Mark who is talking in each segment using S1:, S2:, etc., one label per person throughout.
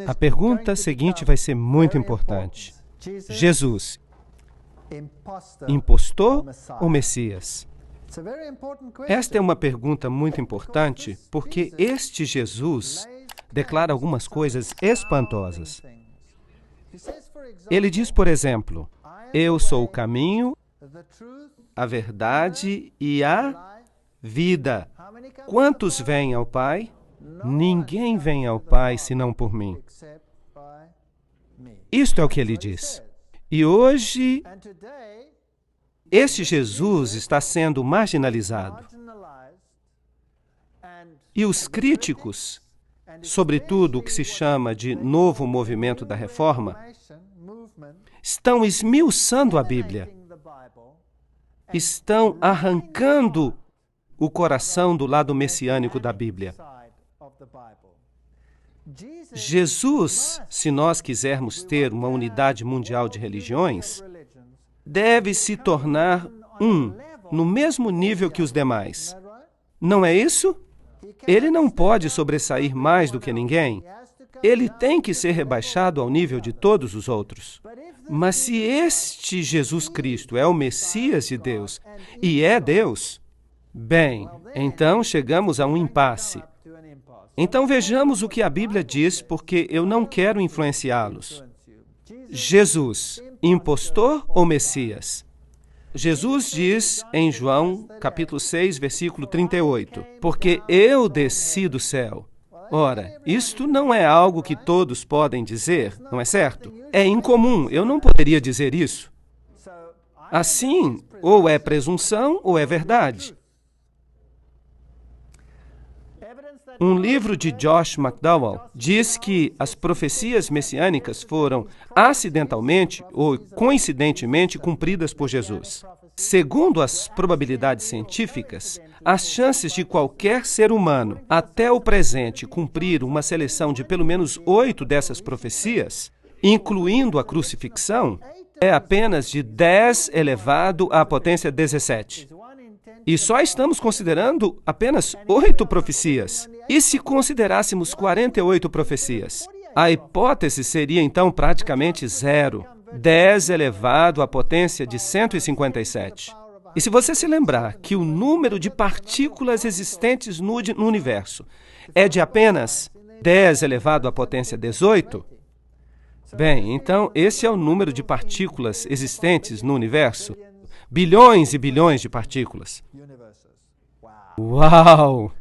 S1: A pergunta seguinte vai ser muito importante. Jesus, impostor ou Messias? Esta é uma pergunta muito importante porque este Jesus declara algumas coisas espantosas. Ele diz, por exemplo, eu sou o caminho, a verdade e a vida. Quantos vêm ao Pai? Ninguém vem ao Pai senão por mim. Isto é o que ele diz. E hoje, este Jesus está sendo marginalizado. E os críticos, sobretudo o que se chama de novo movimento da reforma, estão esmiuçando a Bíblia. Estão arrancando o coração do lado messiânico da Bíblia. Jesus, se nós quisermos ter uma unidade mundial de religiões, deve se tornar no mesmo nível que os demais. Não é isso? Ele não pode sobressair mais do que ninguém. Ele tem que ser rebaixado ao nível de todos os outros. Mas se este Jesus Cristo é o Messias de Deus e é Deus, bem, então chegamos a um impasse. Então vejamos o que a Bíblia diz, porque eu não quero influenciá-los. Jesus, impostor ou Messias? Jesus diz em João, capítulo 6, versículo 38, porque eu desci do céu. Ora, isto não é algo que todos podem dizer, não é certo? É incomum, eu não poderia dizer isso. Assim, ou é presunção ou é verdade. Um livro de Josh McDowell diz que as profecias messiânicas foram acidentalmente ou coincidentemente cumpridas por Jesus. Segundo as probabilidades científicas, as chances de qualquer ser humano, até o presente, cumprir uma seleção de pelo menos 8 dessas profecias, incluindo a crucifixão, é apenas de 10 elevado à potência 17. E só estamos considerando apenas 8 profecias. E se considerássemos 48 profecias? A hipótese seria então praticamente zero. 10 elevado à potência de 157. E se você se lembrar que o número de partículas existentes no universo é de apenas 10 elevado à potência 18, bem, então esse é o número de partículas existentes no universo. Bilhões e bilhões de partículas. Uau!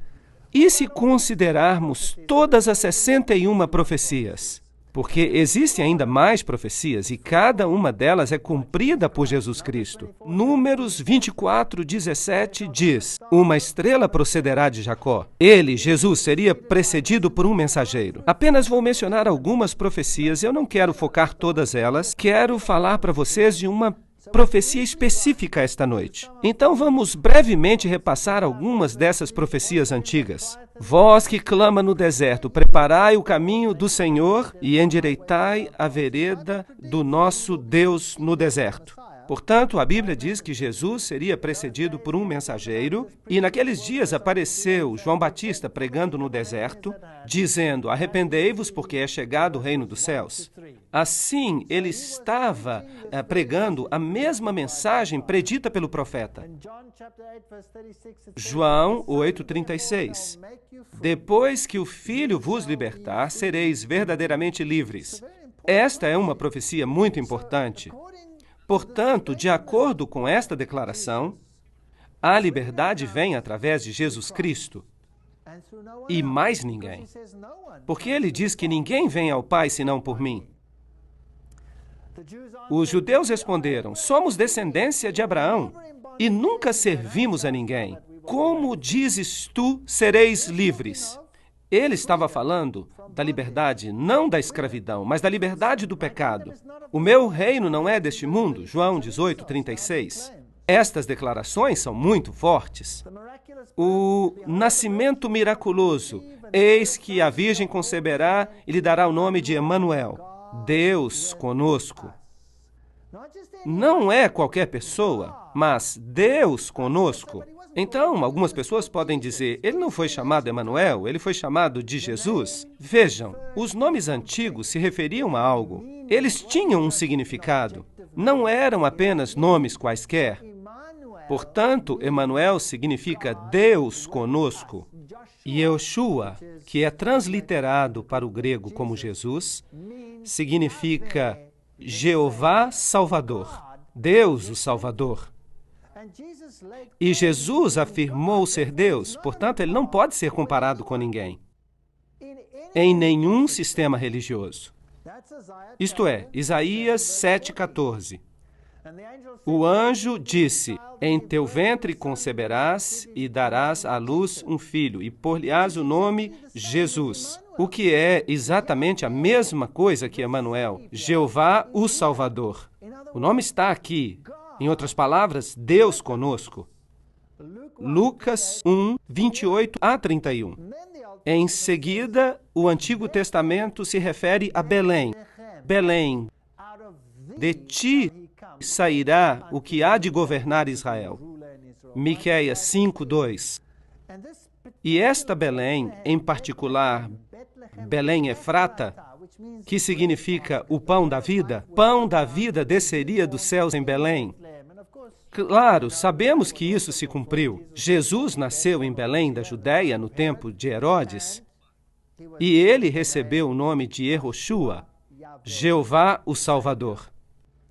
S1: E se considerarmos todas as 61 profecias? Porque existem ainda mais profecias e cada uma delas é cumprida por Jesus Cristo. Números 24:17 diz, uma estrela procederá de Jacó. Ele, Jesus, seria precedido por um mensageiro. Apenas vou mencionar algumas profecias, eu não quero focar todas elas, quero falar para vocês de uma profecia específica esta noite. Então vamos brevemente repassar algumas dessas profecias antigas. Vós que clama no deserto, preparai o caminho do Senhor e endireitai a vereda do nosso Deus no deserto. Portanto, a Bíblia diz que Jesus seria precedido por um mensageiro, e naqueles dias apareceu João Batista pregando no deserto, dizendo, arrependei-vos porque é chegado o reino dos céus. Assim, ele estava pregando a mesma mensagem predita pelo profeta. João 8:36. Depois que o Filho vos libertar, sereis verdadeiramente livres. Esta é uma profecia muito importante. Portanto, de acordo com esta declaração, a liberdade vem através de Jesus Cristo e mais ninguém. Porque ele diz que ninguém vem ao Pai senão por mim. Os judeus responderam, somos descendência de Abraão e nunca servimos a ninguém. Como dizes tu, sereis livres? Ele estava falando da liberdade, não da escravidão, mas da liberdade do pecado. O meu reino não é deste mundo, João 18:36. Estas declarações são muito fortes. O nascimento miraculoso, eis que a Virgem conceberá e lhe dará o nome de Emanuel, Deus conosco. Não é qualquer pessoa, mas Deus conosco. Então, algumas pessoas podem dizer, ele não foi chamado Emanuel, ele foi chamado de Jesus. Vejam, os nomes antigos se referiam a algo. Eles tinham um significado. Não eram apenas nomes quaisquer. Portanto, Emanuel significa Deus conosco. E Yeshua, que é transliterado para o grego como Jesus, significa Jeová Salvador, Deus o Salvador. E Jesus afirmou ser Deus, portanto, ele não pode ser comparado com ninguém, em nenhum sistema religioso. Isto é, Isaías 7,14. O anjo disse, em teu ventre conceberás e darás à luz um filho, e por-lhe-ás o nome Jesus, o que é exatamente a mesma coisa que Emanuel, Jeová o Salvador. O nome está aqui. Em outras palavras, Deus conosco. Lucas 1, 28 a 31. Em seguida, o Antigo Testamento se refere a Belém. Belém, de ti sairá o que há de governar Israel. Miqueias 5, 2. E esta Belém, em particular, Belém Efrata, que significa o pão da vida desceria dos céus em Belém. Claro, sabemos que isso se cumpriu. Jesus nasceu em Belém da Judéia no tempo de Herodes, e ele recebeu o nome de Yehoshua, Jeová o Salvador.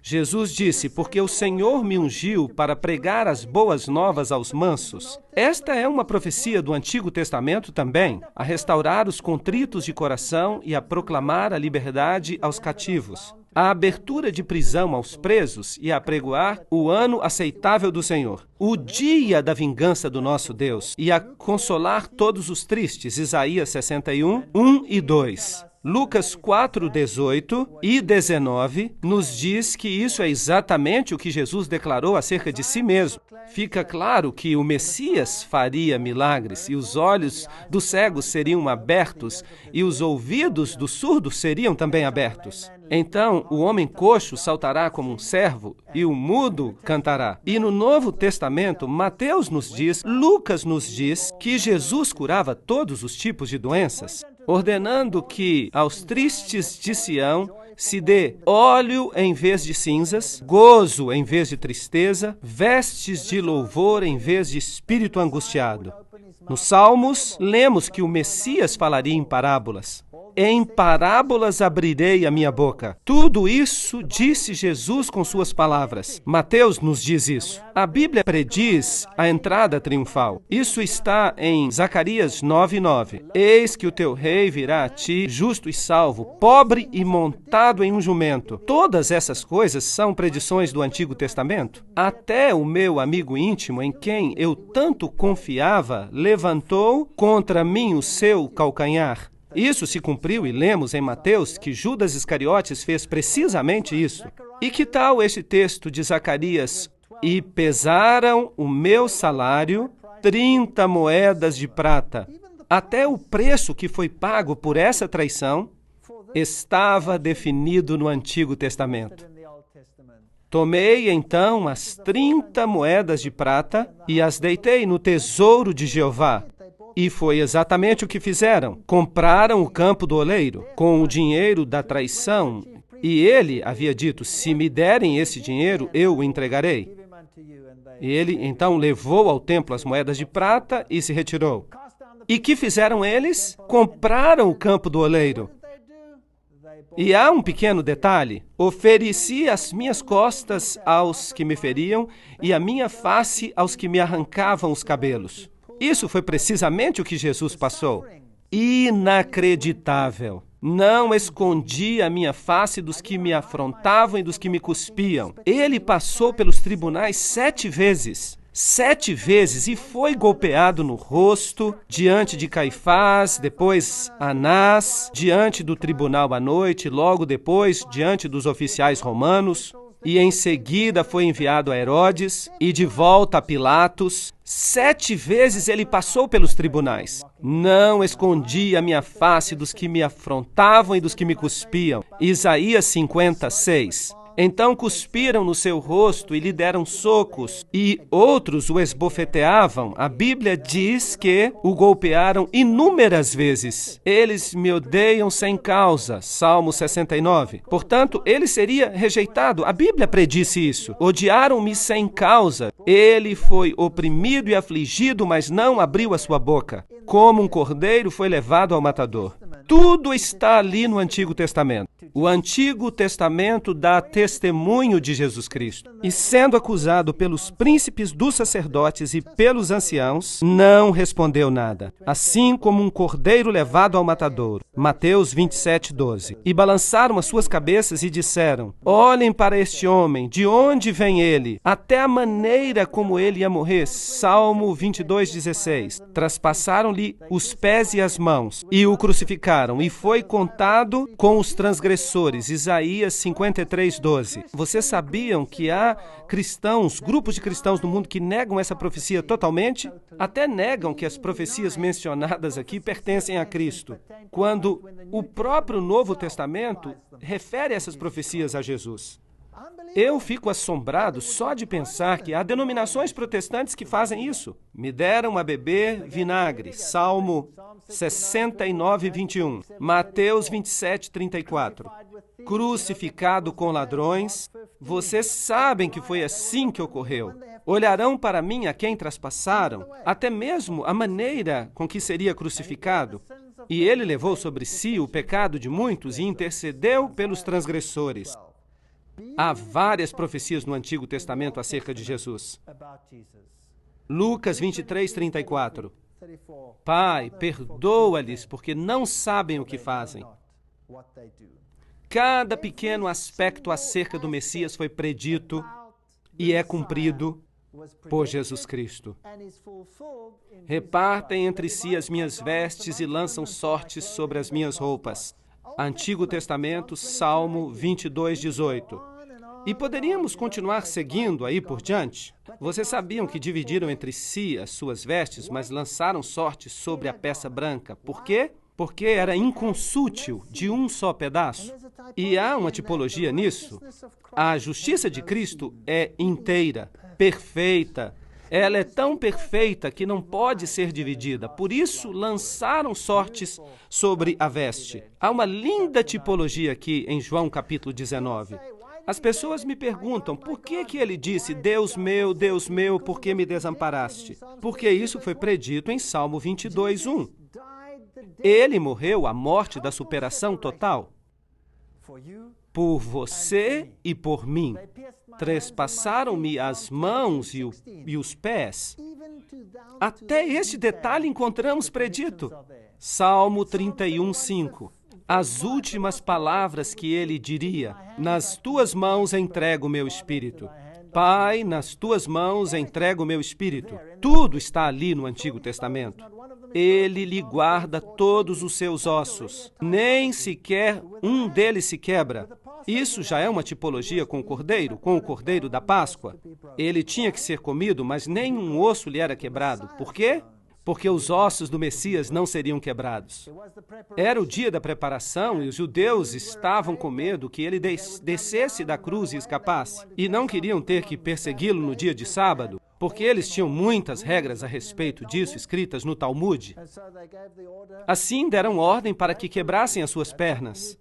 S1: Jesus disse, porque o Senhor me ungiu para pregar as boas novas aos mansos. Esta é uma profecia do Antigo Testamento também, a restaurar os contritos de coração e a proclamar a liberdade aos cativos, a abertura de prisão aos presos e a apregoar o ano aceitável do Senhor, o dia da vingança do nosso Deus, e a consolar todos os tristes. Isaías 61, 1 e 2. Lucas 4, 18 e 19 nos diz que isso é exatamente o que Jesus declarou acerca de si mesmo. Fica claro que o Messias faria milagres, e os olhos dos cegos seriam abertos, e os ouvidos dos surdos seriam também abertos. Então, o homem coxo saltará como um servo, e o mudo cantará. E no Novo Testamento, Mateus nos diz, Lucas nos diz, que Jesus curava todos os tipos de doenças, ordenando que aos tristes de Sião se dê óleo em vez de cinzas, gozo em vez de tristeza, vestes de louvor em vez de espírito angustiado. Nos Salmos, lemos que o Messias falaria em parábolas. Em parábolas abrirei a minha boca. Tudo isso disse Jesus com suas palavras. Mateus nos diz isso. A Bíblia prediz a entrada triunfal. Isso está em Zacarias 9:9. Eis que o teu rei virá a ti, justo e salvo, pobre e montado em um jumento. Todas essas coisas são predições do Antigo Testamento. Até o meu amigo íntimo, em quem eu tanto confiava, levantou contra mim o seu calcanhar. Isso se cumpriu e lemos em Mateus que Judas Iscariotes fez precisamente isso. E que tal este texto de Zacarias? E pesaram o meu salário 30 moedas de prata. Até o preço que foi pago por essa traição estava definido no Antigo Testamento. Tomei então as 30 moedas de prata e as deitei no tesouro de Jeová. E foi exatamente o que fizeram. Compraram o campo do oleiro com o dinheiro da traição. E ele havia dito, se me derem esse dinheiro, eu o entregarei. E ele então levou ao templo as moedas de prata e se retirou. E que fizeram eles? Compraram o campo do oleiro. E há um pequeno detalhe. Ofereci as minhas costas aos que me feriam e a minha face aos que me arrancavam os cabelos. Isso foi precisamente o que Jesus passou. Inacreditável. Não escondi a minha face dos que me afrontavam e dos que me cuspiam. Ele passou pelos tribunais 7 vezes. 7 vezes, e foi golpeado no rosto, diante de Caifás, depois Anás, diante do tribunal à noite, logo depois, diante dos oficiais romanos. E em seguida foi enviado a Herodes e de volta a Pilatos. 7 vezes ele passou pelos tribunais. Não escondi a minha face dos que me afrontavam e dos que me cuspiam. Isaías 56. Então cuspiram no seu rosto e lhe deram socos, e outros o esbofeteavam. A Bíblia diz que o golpearam inúmeras vezes. Eles me odeiam sem causa. Salmo 69. Portanto, ele seria rejeitado. A Bíblia predisse isso. Odiaram-me sem causa. Ele foi oprimido e afligido, mas não abriu a sua boca. Como um cordeiro foi levado ao matador. Tudo está ali no Antigo Testamento. O Antigo Testamento dá testemunho de Jesus Cristo. E sendo acusado pelos príncipes dos sacerdotes e pelos anciãos, não respondeu nada. Assim como um cordeiro levado ao matadouro. Mateus 27:12. E balançaram as suas cabeças e disseram: olhem para este homem, de onde vem ele? Até a maneira como ele ia morrer. Salmo 22:16. Traspassaram-lhe os pés e as mãos e o crucificaram, e foi contado com os transgressores. Isaías 53:12. Vocês sabiam que há cristãos, grupos de cristãos no mundo que negam essa profecia totalmente? Até negam que as profecias mencionadas aqui pertencem a Cristo, quando o próprio Novo Testamento refere essas profecias a Jesus. Eu fico assombrado só de pensar que há denominações protestantes que fazem isso. Me deram a beber vinagre. Salmo 69:21. Mateus 27:34. Crucificado com ladrões. Vocês sabem que foi assim que ocorreu. Olharão para mim a quem traspassaram, até mesmo a maneira com que seria crucificado. E ele levou sobre si o pecado de muitos e intercedeu pelos transgressores. Há várias profecias no Antigo Testamento acerca de Jesus. Lucas 23:34. Pai, perdoa-lhes, porque não sabem o que fazem. Cada pequeno aspecto acerca do Messias foi predito e é cumprido por Jesus Cristo. Repartem entre si as minhas vestes e lançam sortes sobre as minhas roupas. Antigo Testamento, Salmo 22:18. E poderíamos continuar seguindo aí por diante? Vocês sabiam que dividiram entre si as suas vestes, mas lançaram sortes sobre a peça branca. Por quê? Porque era inconsútil, de um só pedaço. E há uma tipologia nisso. A justiça de Cristo é inteira, perfeita. Ela é tão perfeita que não pode ser dividida. Por isso, lançaram sortes sobre a veste. Há uma linda tipologia aqui em João capítulo 19. As pessoas me perguntam, por que ele disse, Deus meu, por que me desamparaste? Porque isso foi predito em Salmo 22:1. Ele morreu a morte da superação total. Por você e por mim. Trespassaram-me as mãos e os pés. Até este detalhe encontramos predito. Salmo 31:5. As últimas palavras que ele diria: nas tuas mãos entrego o meu espírito. Pai, nas tuas mãos entrego o meu espírito. Tudo está ali no Antigo Testamento. Ele lhe guarda todos os seus ossos. Nem sequer um deles se quebra. Isso já é uma tipologia com o cordeiro da Páscoa. Ele tinha que ser comido, mas nenhum osso lhe era quebrado. Por quê? Porque os ossos do Messias não seriam quebrados. Era o dia da preparação e os judeus estavam com medo que ele descesse da cruz e escapasse. E não queriam ter que persegui-lo no dia de sábado, porque eles tinham muitas regras a respeito disso escritas no Talmud. Assim deram ordem para que quebrassem as suas pernas.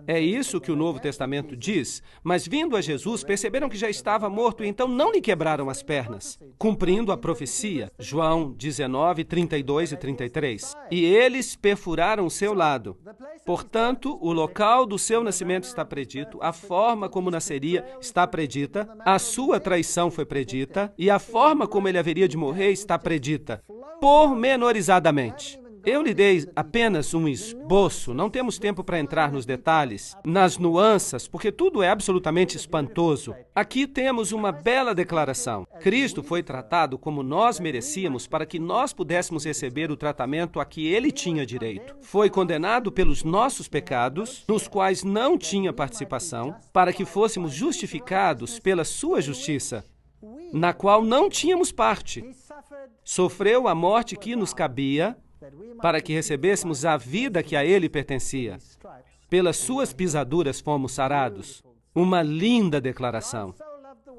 S1: É isso que o Novo Testamento diz, mas vindo a Jesus, perceberam que já estava morto e então não lhe quebraram as pernas, cumprindo a profecia, João 19:32 e 33. E eles perfuraram o seu lado. Portanto, o local do seu nascimento está predito, a forma como nasceria está predita, a sua traição foi predita e a forma como ele haveria de morrer está predita, pormenorizadamente. Eu lhe dei apenas um esboço, não temos tempo para entrar nos detalhes, nas nuances, porque tudo é absolutamente espantoso. Aqui temos uma bela declaração. Cristo foi tratado como nós merecíamos para que nós pudéssemos receber o tratamento a que ele tinha direito. Foi condenado pelos nossos pecados, nos quais não tinha participação, para que fôssemos justificados pela sua justiça, na qual não tínhamos parte. Sofreu a morte que nos cabia, para que recebêssemos a vida que a ele pertencia. Pelas suas pisaduras fomos sarados. Uma linda declaração.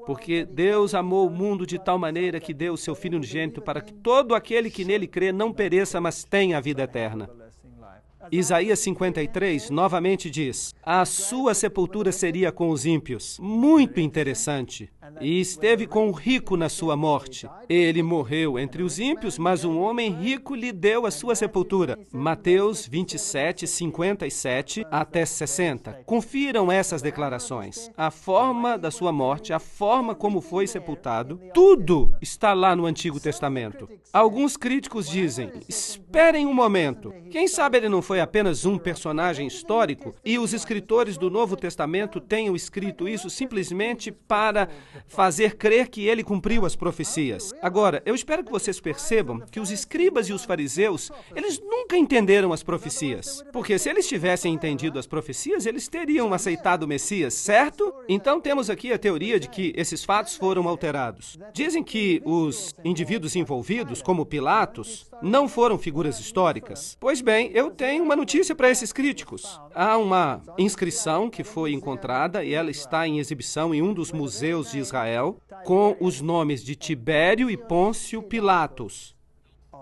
S1: Porque Deus amou o mundo de tal maneira que deu o seu Filho unigênito para que todo aquele que nele crê não pereça, mas tenha a vida eterna. Isaías 53 novamente diz: a sua sepultura seria com os ímpios. Muito interessante. E esteve com o rico na sua morte. Ele morreu entre os ímpios, mas um homem rico lhe deu a sua sepultura. Mateus 27, 57 até 60. Confiram essas declarações. A forma da sua morte, a forma como foi sepultado, tudo está lá no Antigo Testamento. Alguns críticos dizem: esperem um momento. Quem sabe ele não foi apenas um personagem histórico e os escritores do Novo Testamento tenham escrito isso simplesmente para fazer crer que ele cumpriu as profecias. Agora, eu espero que vocês percebam que os escribas e os fariseus, eles nunca entenderam as profecias. Porque se eles tivessem entendido as profecias, eles teriam aceitado o Messias, certo? Então temos aqui a teoria de que esses fatos foram alterados. Dizem que os indivíduos envolvidos, como Pilatos, não foram figuras históricas. Pois bem, eu tenho uma notícia para esses críticos. Há uma inscrição que foi encontrada e ela está em exibição em um dos museus de Israel com os nomes de Tibério e Pôncio Pilatos.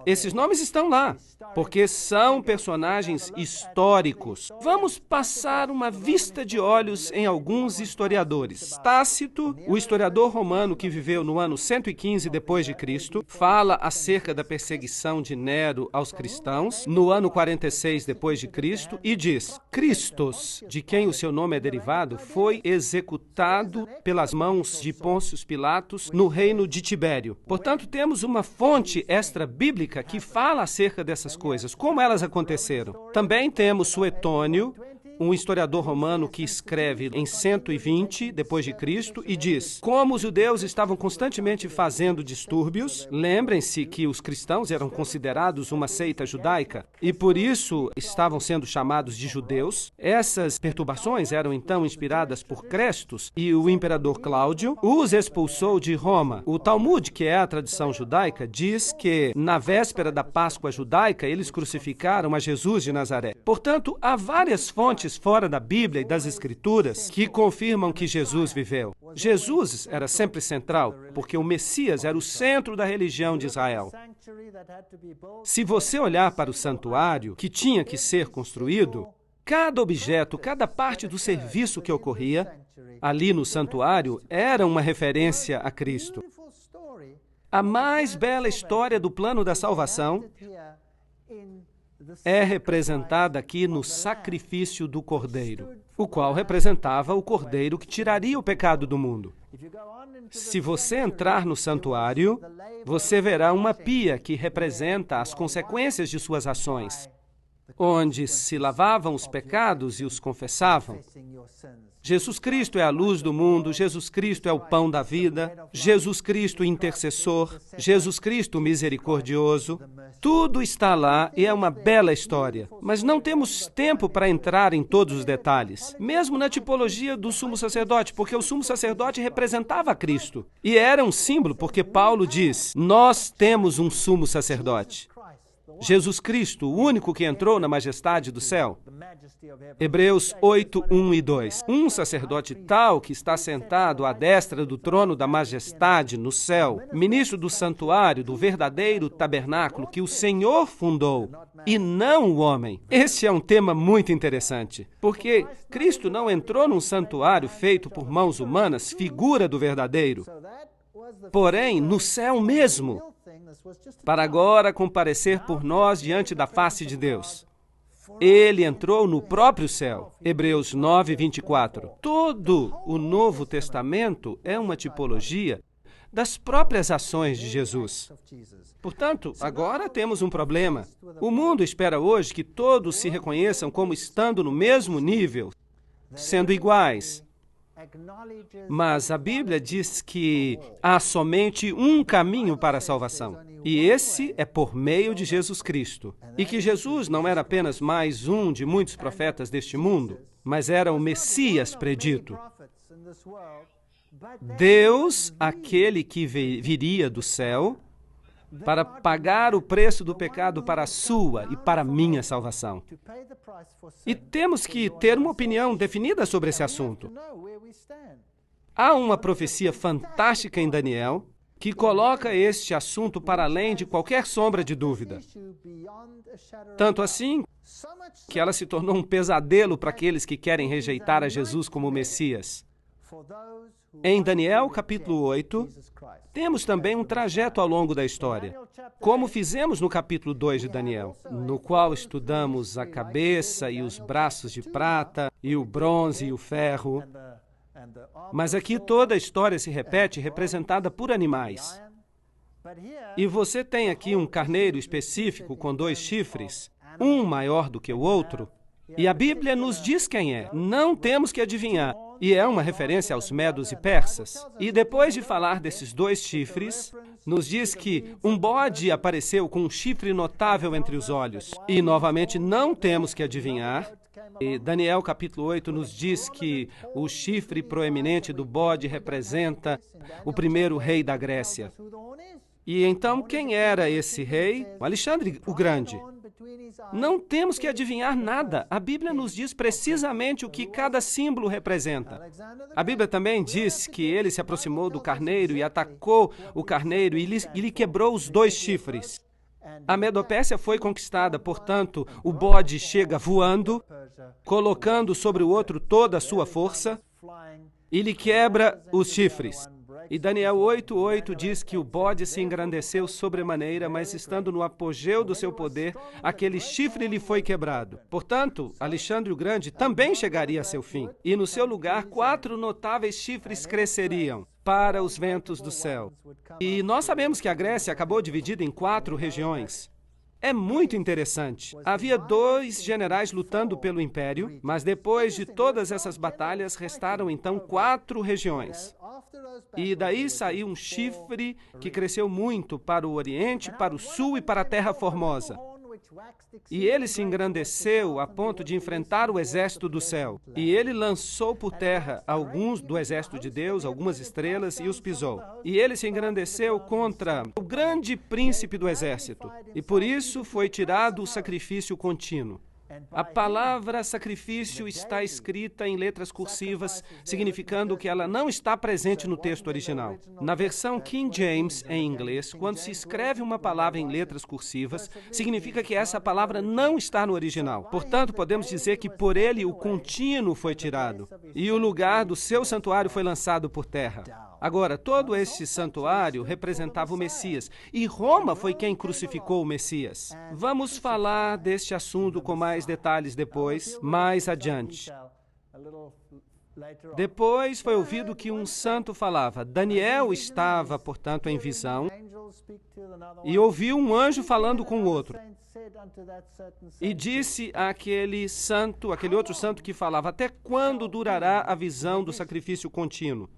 S1: Esses nomes estão lá, porque são personagens históricos. Vamos passar uma vista de olhos em alguns historiadores. Tácito, o historiador romano que viveu no ano 115 depois de Cristo, fala acerca da perseguição de Nero aos cristãos no ano 46 depois de Cristo e diz: Cristos, de quem o seu nome é derivado, foi executado pelas mãos de Pôncio Pilatos no reino de Tibério. Portanto, temos uma fonte extra-bíblica que fala acerca dessas coisas, como elas aconteceram. Também temos Suetônio, um historiador romano que escreve em 120 depois de Cristo e diz: como os judeus estavam constantemente fazendo distúrbios, lembrem-se que os cristãos eram considerados uma seita judaica e por isso estavam sendo chamados de judeus. Essas perturbações eram então inspiradas por Crestus e o imperador Cláudio os expulsou de Roma. O Talmud, que é a tradição judaica, diz que na véspera da Páscoa judaica eles crucificaram a Jesus de Nazaré. Portanto, há várias fontes fora da Bíblia e das Escrituras que confirmam que Jesus viveu. Jesus era sempre central, porque o Messias era o centro da religião de Israel. Se você olhar para o santuário que tinha que ser construído, cada objeto, cada parte do serviço que ocorria ali no santuário era uma referência a Cristo. A mais bela história do plano da salvação é representada aqui no sacrifício do Cordeiro, o qual representava o Cordeiro que tiraria o pecado do mundo. Se você entrar no santuário, você verá uma pia que representa as consequências de suas ações, onde se lavavam os pecados e os confessavam. Jesus Cristo é a luz do mundo, Jesus Cristo é o pão da vida, Jesus Cristo intercessor, Jesus Cristo misericordioso. Tudo está lá e é uma bela história, mas não temos tempo para entrar em todos os detalhes, mesmo na tipologia do sumo sacerdote, porque o sumo sacerdote representava Cristo. E era um símbolo, porque Paulo diz: nós temos um sumo sacerdote. Jesus Cristo, o único que entrou na majestade do céu. Hebreus 8, 1 e 2. Um sacerdote tal que está sentado à destra do trono da majestade no céu, ministro do santuário, do verdadeiro tabernáculo que o Senhor fundou, e não o homem. Esse é um tema muito interessante, porque Cristo não entrou num santuário feito por mãos humanas, figura do verdadeiro, porém no céu mesmo, para agora comparecer por nós diante da face de Deus. Ele entrou no próprio céu. Hebreus 9, 24. Todo o Novo Testamento é uma tipologia das próprias ações de Jesus. Portanto, agora temos um problema. O mundo espera hoje que todos se reconheçam como estando no mesmo nível, sendo iguais. Mas a Bíblia diz que há somente um caminho para a salvação, e esse é por meio de Jesus Cristo. E que Jesus não era apenas mais um de muitos profetas deste mundo, mas era o Messias predito. Deus, aquele que viria do céu, para pagar o preço do pecado para a sua e para a minha salvação. E temos que ter uma opinião definida sobre esse assunto. Há uma profecia fantástica em Daniel que coloca este assunto para além de qualquer sombra de dúvida. Tanto assim que ela se tornou um pesadelo para aqueles que querem rejeitar a Jesus como Messias. Em Daniel, capítulo 8, temos também um trajeto ao longo da história, como fizemos no capítulo 2 de Daniel, no qual estudamos a cabeça e os braços de prata, e o bronze e o ferro. Mas aqui toda a história se repete, representada por animais. E você tem aqui um carneiro específico com 2 chifres, um maior do que o outro, e a Bíblia nos diz quem é. Não temos que adivinhar. E é uma referência aos medos e persas. E depois de falar desses 2 chifres, nos diz que um bode apareceu com um chifre notável entre os olhos. E, novamente, não temos que adivinhar. E Daniel, capítulo 8, nos diz que o chifre proeminente do bode representa o primeiro rei da Grécia. E então, quem era esse rei? O Alexandre o Grande. Não temos que adivinhar nada. A Bíblia nos diz precisamente o que cada símbolo representa. A Bíblia também diz que ele se aproximou do carneiro e atacou o carneiro e lhe quebrou os 2 chifres. A Medopérsia foi conquistada, portanto, o bode chega voando, colocando sobre o outro toda a sua força e lhe quebra os chifres. E Daniel 8:8 diz que o bode se engrandeceu sobremaneira, mas estando no apogeu do seu poder, aquele chifre lhe foi quebrado. Portanto, Alexandre o Grande também chegaria a seu fim. E no seu lugar, 4 notáveis chifres cresceriam para os ventos do céu. E nós sabemos que a Grécia acabou dividida em 4 regiões. É muito interessante. Havia 2 generais lutando pelo império, mas depois de todas essas batalhas, restaram então 4 regiões. E daí saiu um chifre que cresceu muito para o Oriente, para o Sul e para a Terra Formosa. E ele se engrandeceu a ponto de enfrentar o exército do céu. E ele lançou por terra alguns do exército de Deus, algumas estrelas, e os pisou. E ele se engrandeceu contra o grande príncipe do exército. E por isso foi tirado o sacrifício contínuo. A palavra sacrifício está escrita em letras cursivas, significando que ela não está presente no texto original. Na versão King James, em inglês, quando se escreve uma palavra em letras cursivas, significa que essa palavra não está no original. Portanto, podemos dizer que por ele o contínuo foi tirado, e o lugar do seu santuário foi lançado por terra. Agora, todo este santuário representava o Messias, e Roma foi quem crucificou o Messias. Vamos falar deste assunto com mais detalhes depois, mais adiante. Depois foi ouvido que um santo falava. Daniel estava, portanto, em visão, e ouviu um anjo falando com o outro. E disse àquele santo, aquele outro santo que falava, até quando durará a visão do sacrifício contínuo?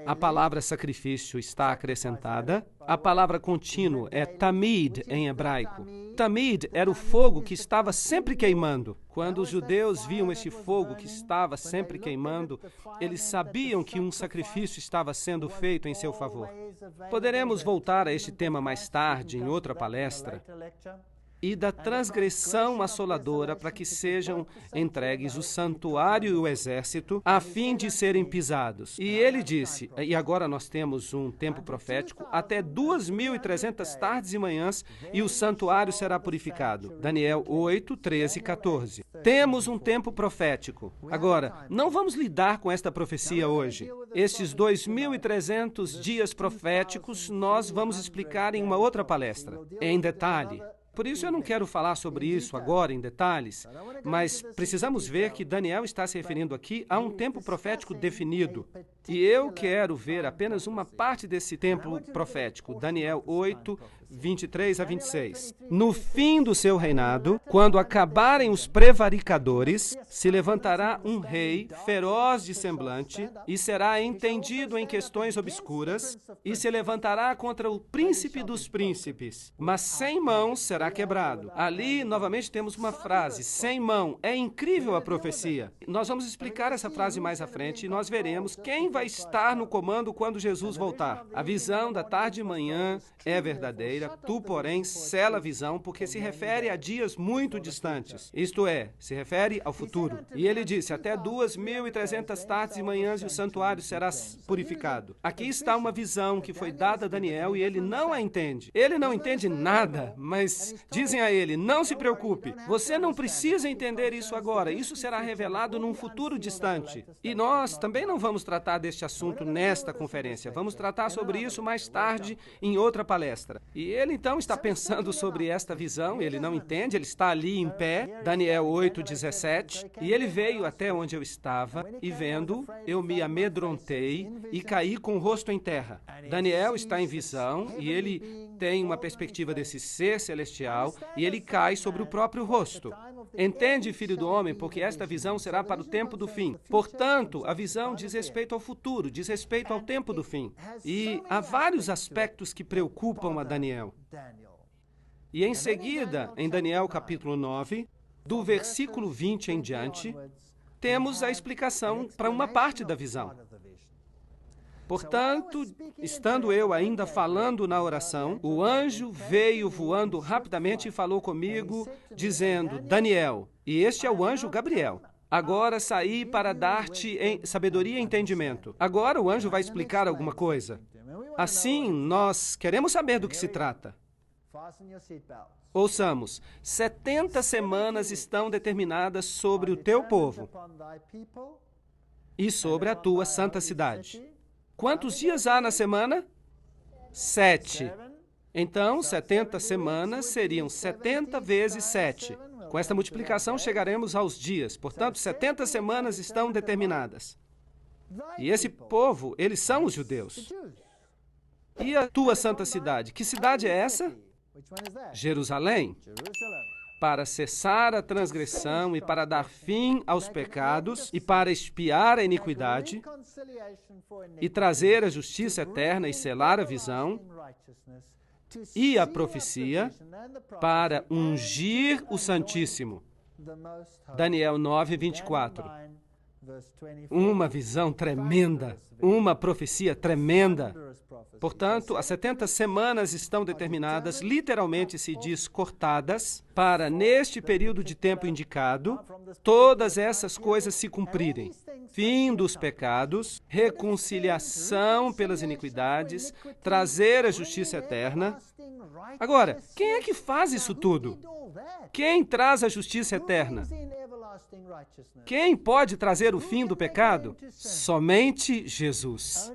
S1: A palavra sacrifício está acrescentada. A palavra contínuo é tamid em hebraico. Tamid era o fogo que estava sempre queimando. Quando os judeus viam esse fogo que estava sempre queimando, eles sabiam que um sacrifício estava sendo feito em seu favor. Poderemos voltar a este tema mais tarde, em outra palestra. E da transgressão assoladora para que sejam entregues o santuário e o exército, a fim de serem pisados. E ele disse, e agora nós temos um tempo profético, até 2.300 tardes e manhãs, e o santuário será purificado. Daniel 8, 13 e 14. Temos um tempo profético. Agora, não vamos lidar com esta profecia hoje. Estes 2.300 dias proféticos nós vamos explicar em uma outra palestra, em detalhe. Por isso eu não quero falar sobre isso agora em detalhes, mas precisamos ver que Daniel está se referindo aqui a um tempo profético definido. E eu quero ver apenas uma parte desse tempo profético, Daniel 8, 23 a 26. No fim do seu reinado, quando acabarem os prevaricadores, se levantará um rei feroz de semblante e será entendido em questões obscuras e se levantará contra o príncipe dos príncipes, mas sem mãos será quebrado. Ali, novamente, temos uma frase, sem mão. É incrível a profecia. Nós vamos explicar essa frase mais à frente e nós veremos quem vai estar no comando quando Jesus voltar. A visão da tarde e manhã é verdadeira. Tu, porém, sela a visão, porque se refere a dias muito distantes. Isto é, se refere ao futuro. E ele disse, até 2.300 tardes e manhãs e o santuário será purificado. Aqui está uma visão que foi dada a Daniel e ele não a entende. Ele não entende nada, mas dizem a ele, não se preocupe, você não precisa entender isso agora, isso será revelado num futuro distante. E nós também não vamos tratar deste assunto nesta conferência, vamos tratar sobre isso mais tarde em outra palestra. E ele então está pensando sobre esta visão, ele não entende, ele está ali em pé, Daniel 8:17, e ele veio até onde eu estava, e vendo, eu me amedrontei e caí com o rosto em terra. Daniel está em visão, e ele tem uma perspectiva desse ser celestial, e ele cai sobre o próprio rosto. Entende, filho do homem, porque esta visão será para o tempo do fim. Portanto, a visão diz respeito ao futuro, diz respeito ao tempo do fim. E há vários aspectos que preocupam a Daniel. E em seguida, em Daniel capítulo 9, do versículo 20 em diante, temos a explicação para uma parte da visão. Portanto, estando eu ainda falando na oração, o anjo veio voando rapidamente e falou comigo, dizendo, Daniel, e este é o anjo Gabriel, agora saí para dar-te sabedoria e entendimento. Agora o anjo vai explicar alguma coisa. Assim, nós queremos saber do que se trata. Ouçamos, 70 semanas estão determinadas sobre o teu povo e sobre a tua santa cidade. Quantos dias há na semana? 7. Então, 70 semanas seriam 70 vezes 7. Com esta multiplicação, chegaremos aos dias. Portanto, 70 semanas estão determinadas. E esse povo, eles são os judeus. E a tua santa cidade? Que cidade é essa? Jerusalém. Para cessar a transgressão e para dar fim aos pecados e para expiar a iniquidade e trazer a justiça eterna e selar a visão e a profecia para ungir o Santíssimo. Daniel 9:24. Uma visão tremenda, uma profecia tremenda. Portanto, as 70 semanas estão determinadas, literalmente se diz cortadas, para neste período de tempo indicado, todas essas coisas se cumprirem. Fim dos pecados, reconciliação pelas iniquidades, trazer a justiça eterna. Agora, quem é que faz isso tudo? Quem traz a justiça eterna? Quem pode trazer o fim do pecado? Somente Jesus.